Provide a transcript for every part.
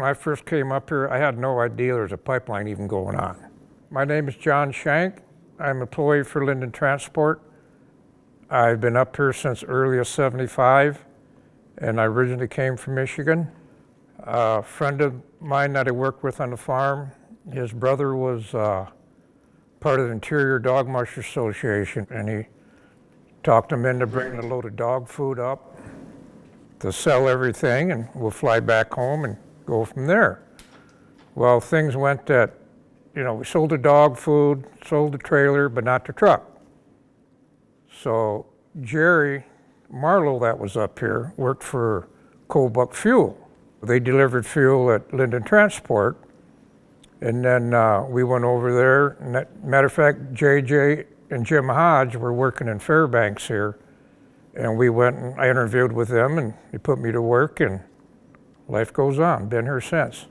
when I first came up here, I had no idea there was a pipeline even going on. My name is John Shank. I'm an employee for Lynden Transport. I've been up here since early as '75, and I originally came from Michigan. A friend of mine that I worked with on the farm, his brother was part of the Interior Dog Musher Association, and he talked him into bringing a load of dog food up to sell everything, and we'll fly back home and go from there. Well, things went that, we sold the dog food, sold the trailer, but not the truck. So Jerry Marlowe, that was up here, worked for Cobuck Fuel. They delivered fuel at Lynden Transport, and then we went over there. And matter of fact, JJ and Jim Hodge were working in Fairbanks here, and we went and I interviewed with them, and they put me to work, and life goes on. Been here since.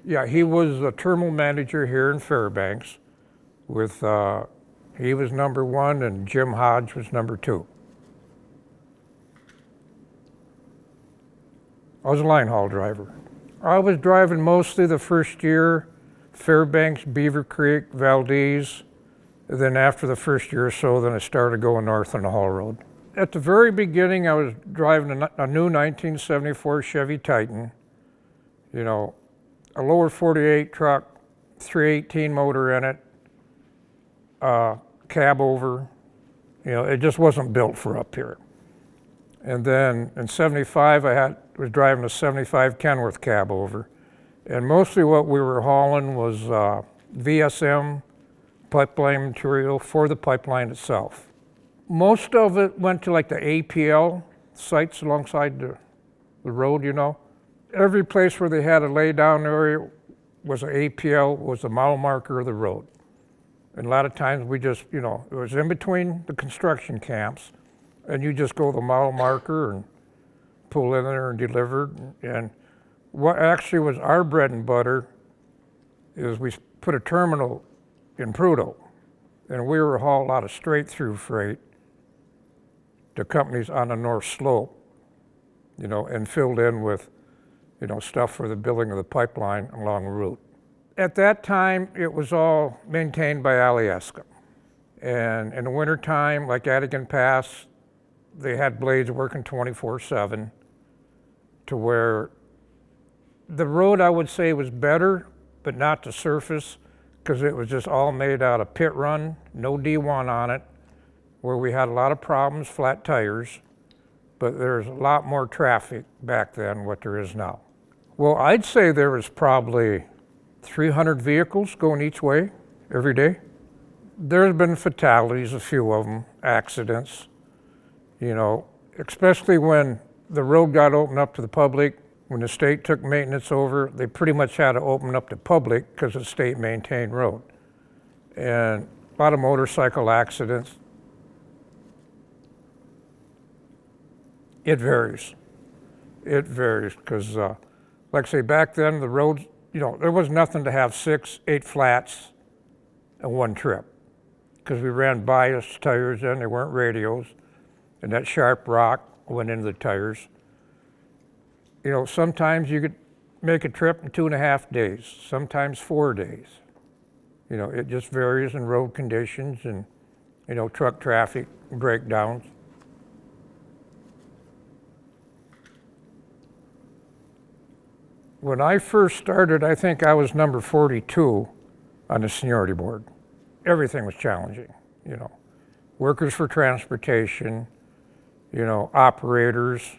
Yeah, he was a terminal manager here in Fairbanks. He was number one, and Jim Hodge was number two. I was a line haul driver. I was driving mostly the first year, Fairbanks, Beaver Creek, Valdez. Then after the first year or so, then I started going north on the haul road. At the very beginning, I was driving a new 1974 Chevy Titan, a lower 48 truck, 318 motor in it, cab over. It just wasn't built for up here. And then in '75, I was driving a '75 Kenworth cab over. And mostly what we were hauling was VSM pipeline material for the pipeline itself. Most of it went to like the APL sites alongside the road, Every place where they had a lay down area was an APL, was the mile marker of the road. And a lot of times we just, it was in between the construction camps, and you just go to the mile marker and pull in there and deliver. And what actually was our bread and butter is we put a terminal in Prudhoe, and we were hauling a lot of straight through freight to companies on the North Slope, and filled in with, stuff for the building of the pipeline along the route. At that time, it was all maintained by Alyeska. And in the wintertime, like Adigan Pass, they had blades working 24/7 to where the road, I would say, was better, but not the surface, because it was just all made out of pit run, no D1 on it, where we had a lot of problems, flat tires, but there's a lot more traffic back then what there is now. Well, I'd say there was probably 300 vehicles going each way every day. There's been fatalities, a few of them, accidents, especially when the road got opened up to the public. When the state took maintenance over, they pretty much had to open up to public because it's a state maintained road. And a lot of motorcycle accidents. It varies. It varies because, like I say, back then the roads, there was nothing to have 6, 8 flats in one trip because we ran bias tires in, they weren't radios, and that sharp rock went into the tires. Sometimes you could make a trip in 2.5 days, sometimes 4 days. It just varies in road conditions and, truck traffic breakdowns. When I first started, I think I was number 42 on the seniority board. Everything was challenging, Workers for transportation, operators,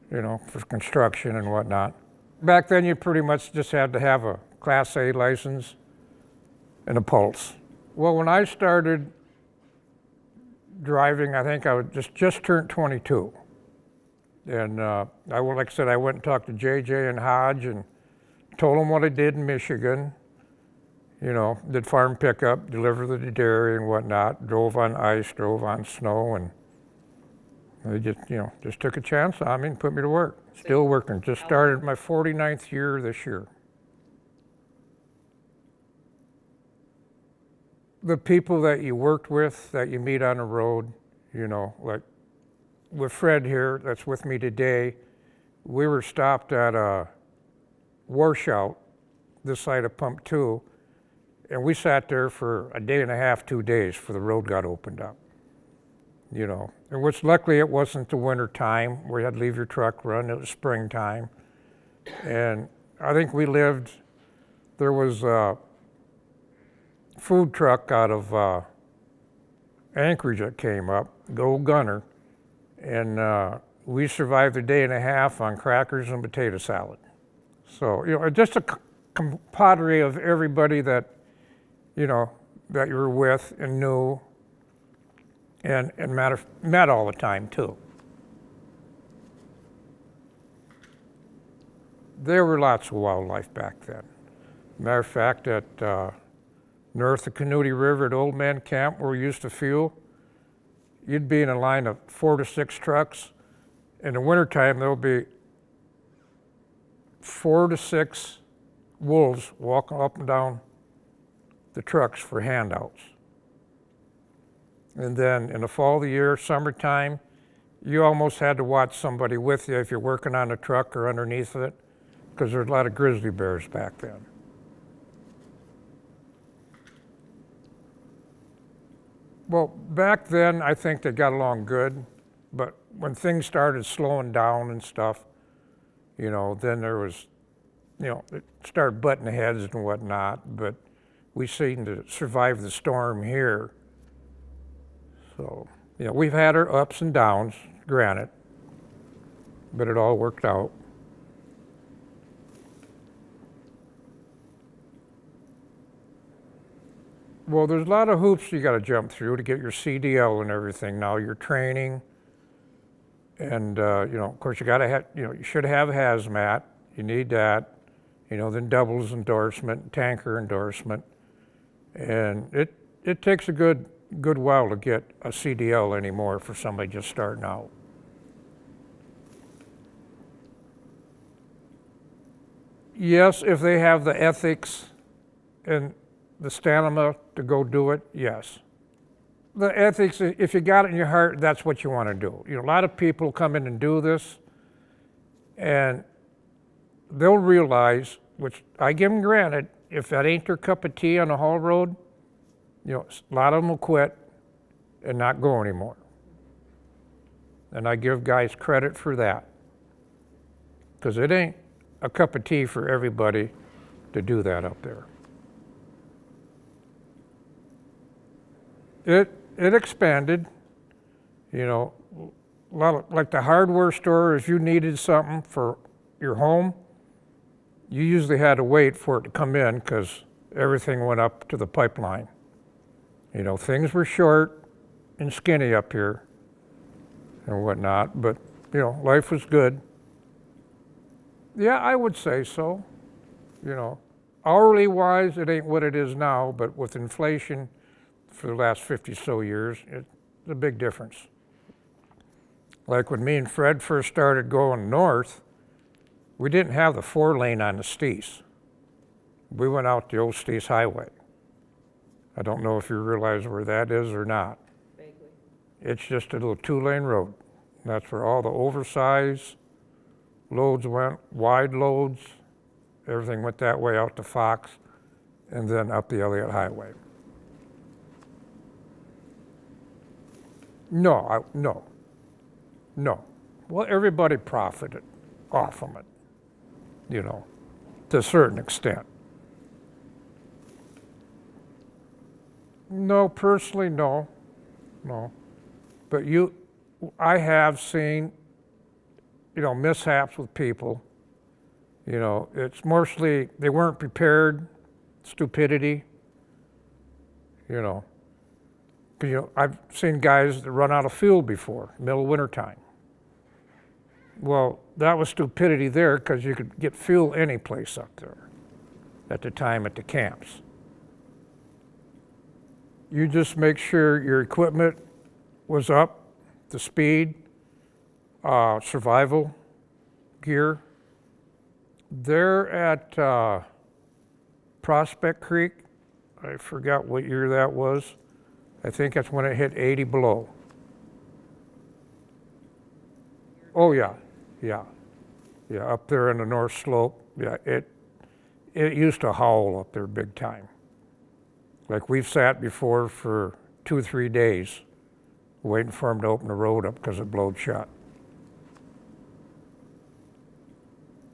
for construction and whatnot. Back then, you pretty much just had to have a Class A license and a pulse. Well, when I started driving, I think I was just turned 22. And like I said, I went and talked to JJ and Hodge and told them what I did in Michigan. Did farm pickup, delivered to the dairy and whatnot, drove on ice, drove on snow, and they just took a chance on me and put me to work. Still working, just started my 49th year this year. The people that you worked with, that you meet on the road, like with Fred here, that's with me today, we were stopped at a washout this side of Pump 2, and we sat there for a day and a half, 2 days before the road got opened up. You know, and which luckily it wasn't the winter time where you had to leave your truck run, it was springtime. And I think there was a food truck out of Anchorage that came up, Go Gunner, and we survived a day and a half on crackers and potato salad. So, you know, just a compadre of everybody that, you know, that you were with and knew and met all the time too. There were lots of wildlife back then. Matter of fact, at north of Canooty River at Old Man Camp, where we used to fuel, you'd be in a line of 4 to 6 trucks. In the wintertime, there'll be 4 to 6 wolves walking up and down the trucks for handouts. And then in the fall of the year, summertime, you almost had to watch somebody with you if you're working on a truck or underneath it, because there's a lot of grizzly bears back then. Well, back then, I think they got along good, but when things started slowing down and stuff, you know, then there was, you know, it started butting heads and whatnot, but we seemed to survive the storm here. So, you know, we've had our ups and downs, granted, but it all worked out. Well, there's a lot of hoops you got to jump through to get your CDL and everything. Now, your training, and you know, of course, you got to have, you know, you should have hazmat. You need that. You know, then doubles endorsement, tanker endorsement, and it takes a good while to get a CDL anymore for somebody just starting out. Yes, if they have the ethics and the stamina to go do it, yes. The ethics, if you got it in your heart, that's what you want to do. You know, a lot of people come in and do this, and they'll realize, which I give them granted, if that ain't their cup of tea on the haul road, you know, a lot of them will quit and not go anymore. And I give guys credit for that, because it ain't a cup of tea for everybody to do that up there. It expanded, you know, a lot of, like the hardware store, if you needed something for your home, you usually had to wait for it to come in because everything went up to the pipeline. You know, things were short and skinny up here and whatnot, but, you know, life was good. Yeah, I would say so. You know, hourly wise, it ain't what it is now, but with inflation for the last 50 so years, it's a big difference. Like when me and Fred first started going north, we didn't have the 4-lane on the Steese. We went out the old Steese Highway. I don't know if you realize where that is or not. Vaguely. It's just a little 2-lane road. That's where all the oversized loads went, wide loads, everything went that way out to Fox, and then up the Elliott Highway. No. Well, everybody profited off from it, you know, to a certain extent. No, personally, no. But I have seen, you know, mishaps with people. You know, it's mostly they weren't prepared, stupidity, you know. You know, I've seen guys that run out of fuel before, middle of winter time. Well, that was stupidity there because you could get fuel any place up there at the time at the camps. You just make sure your equipment was up to speed, survival gear. There at Prospect Creek, I forgot what year that was. I think that's when it hit 80 below. Oh, yeah, yeah. Yeah, up there in the North Slope, yeah, it used to howl up there big time. Like we've sat before for 2 or 3 days waiting for them to open the road up because it blowed shut.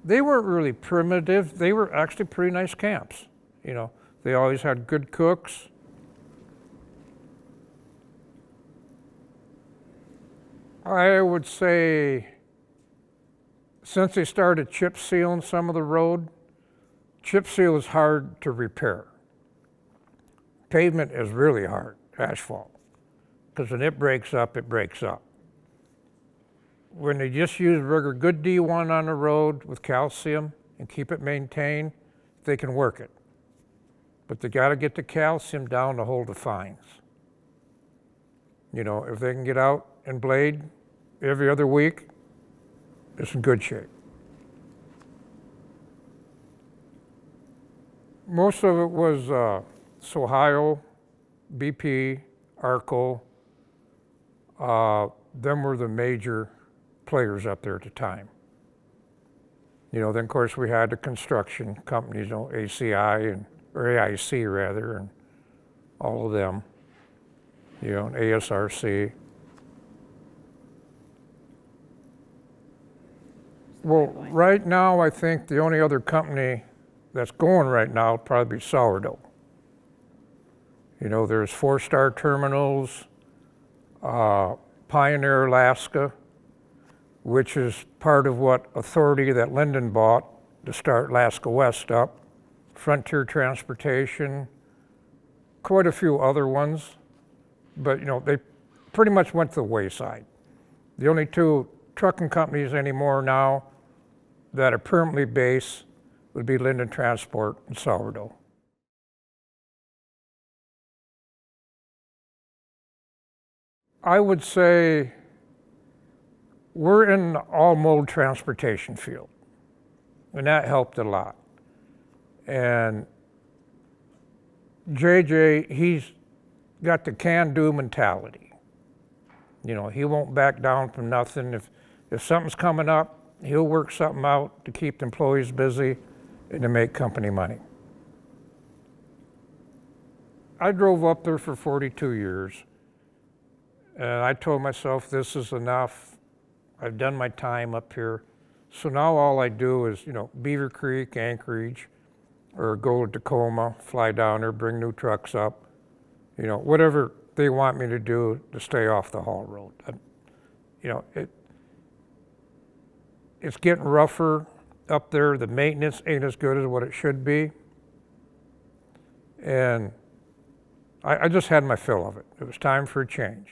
They weren't really primitive. They were actually pretty nice camps. You know, they always had good cooks. I would say since they started chip sealing some of the road, chip seal is hard to repair. Pavement is really hard, asphalt, because when it breaks up, it breaks up. When they just use regular good D1 on the road with calcium and keep it maintained, they can work it. But they got to get the calcium down to hold the fines. You know, if they can get out and blade every other week, it's in good shape. Most of it was Ohio, BP, Arco. Them were the major players up there at the time. You know, then of course we had the construction companies, you know, ACI or AIC rather, and all of them, you know, and ASRC. Well, right now I think the only other company that's going right now would probably be Sourdough. You know, there's 4-Star Terminals, Pioneer Alaska, which is part of what authority that Lynden bought to start Alaska West up, Frontier Transportation, quite a few other ones, but you know, they pretty much went to the wayside. The only 2 trucking companies anymore now that are permanently based would be Lynden Transport and Sourdough. I would say we're in the all-mode transportation field, and that helped a lot. And JJ, he's got the can-do mentality. You know, he won't back down from nothing. If something's coming up, he'll work something out to keep the employees busy and to make company money. I drove up there for 42 years, and I told myself, this is enough. I've done my time up here. So now all I do is, you know, Beaver Creek, Anchorage, or go to Tacoma, fly down there, bring new trucks up, you know, whatever they want me to do to stay off the haul road. You know, it's getting rougher up there. The maintenance ain't as good as what it should be. And I just had my fill of it. It was time for a change.